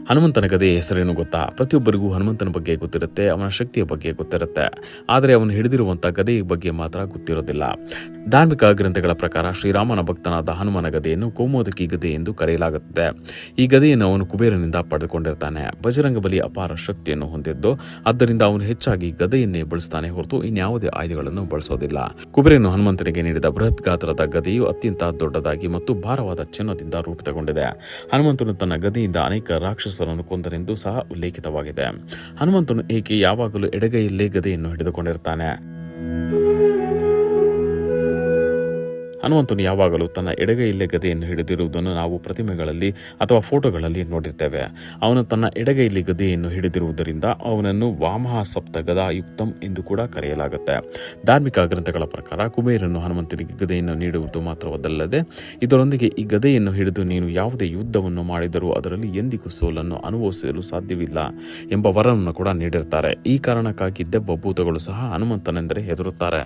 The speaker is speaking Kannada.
ಹನುಮಂತನ ಗದೆಯ ಹೆಸರೇನು ಗೊತ್ತಾ? ಪ್ರತಿಯೊಬ್ಬರಿಗೂ ಹನುಮಂತನ ಬಗ್ಗೆ ಗೊತ್ತಿರುತ್ತೆ, ಅವನ ಶಕ್ತಿಯ ಬಗ್ಗೆ ಗೊತ್ತಿರುತ್ತೆ. ಆದರೆ ಅವನು ಹಿಡಿದಿರುವಂಥ ಗದೆಯ ಬಗ್ಗೆ ಮಾತ್ರ ಗೊತ್ತಿರೋದಿಲ್ಲ. ಧಾರ್ಮಿಕ ಗ್ರಂಥಗಳ ಪ್ರಕಾರ ಶ್ರೀರಾಮನ ಭಕ್ತನಾದ ಹನುಮನ ಗದೆಯನ್ನು ಕೌಮೋದಕಿ ಗದೆ ಎಂದು ಕರೆಯಲಾಗುತ್ತದೆ. ಈ ಗದೆಯನ್ನು ಅವನು ಕುಬೇರನಿಂದ ಪಡೆದುಕೊಂಡಿರ್ತಾನೆ. ಬಜರಂಗ ಬಲಿ ಅಪಾರ ಶಕ್ತಿಯನ್ನು ಹೊಂದಿದ್ದು, ಆದ್ದರಿಂದ ಅವನು ಹೆಚ್ಚಾಗಿ ಗದೆಯನ್ನೇ ಬಳಸ್ತಾನೆ ಹೊರತು ಇನ್ಯಾವುದೇ ಆಯುಧಗಳನ್ನು ಬಳಸೋದಿಲ್ಲ. ಕುಬೇರನು ಹನುಮಂತನಿಗೆ ನೀಡಿದ ಬೃಹತ್ ಗಾತ್ರದ ಗದೆಯು ಅತ್ಯಂತ ದೊಡ್ಡದಾಗಿ ಮತ್ತು ಭಾರವಾದ ಚಿನ್ನದಿಂದ ರೂಪಿತಗೊಂಡಿದೆ. ಹನುಮಂತನು ತನ್ನ ಗದೆಯಿಂದ ಅನೇಕ ರಾಕ್ಷಸರನ್ನು ಕೊಂದರೆಂದು ಸಹ ಉಲ್ಲೇಖಿತವಾಗಿದೆ. ಹನುಮಂತನು ಏಕೆ ಯಾವಾಗಲೂ ಎಡಗೈಯಲ್ಲೇ ಗದೆಯನ್ನು ಹಿಡಿದುಕೊಂಡಿರ್ತಾನೆ? ಹನುಮಂತನು ಯಾವಾಗಲೂ ತನ್ನ ಎಡಗೈಯಲ್ಲೇ ಗದೆಯನ್ನು ಹಿಡಿದಿರುವುದನ್ನು ನಾವು ಪ್ರತಿಮೆಗಳಲ್ಲಿ ಅಥವಾ ಫೋಟೋಗಳಲ್ಲಿ ನೋಡಿರ್ತೇವೆ. ಅವನು ತನ್ನ ಎಡಗೈಯಲ್ಲಿ ಗದೆಯನ್ನು ಹಿಡಿದಿರುವುದರಿಂದ ಅವನನ್ನು ವಾಮಹ ಸಪ್ತ ಗದಾಯುಕ್ತಂ ಎಂದು ಕೂಡ ಕರೆಯಲಾಗುತ್ತೆ. ಧಾರ್ಮಿಕ ಗ್ರಂಥಗಳ ಪ್ರಕಾರ ಕುಬೇರನು ಹನುಮಂತನಿಗೆ ಗದೆಯನ್ನು ನೀಡುವುದು ಮಾತ್ರವಲ್ಲದೆ ಇದರೊಂದಿಗೆ ಈ ಗದೆಯನ್ನು ಹಿಡಿದು ನೀನು ಯಾವುದೇ ಯುದ್ಧವನ್ನು ಮಾಡಿದರೂ ಅದರಲ್ಲಿ ಎಂದಿಗೂ ಸೋಲನ್ನು ಅನುಭವಿಸಲು ಸಾಧ್ಯವಿಲ್ಲ ಎಂಬ ವರವನ್ನು ಕೂಡ ನೀಡಿರ್ತಾರೆ. ಈ ಕಾರಣಕ್ಕಾಗಿ ದೆವ್ವ ಭೂತಗಳು ಸಹ ಹನುಮಂತನೆಂದರೆ ಹೆದರುತ್ತಾರೆ.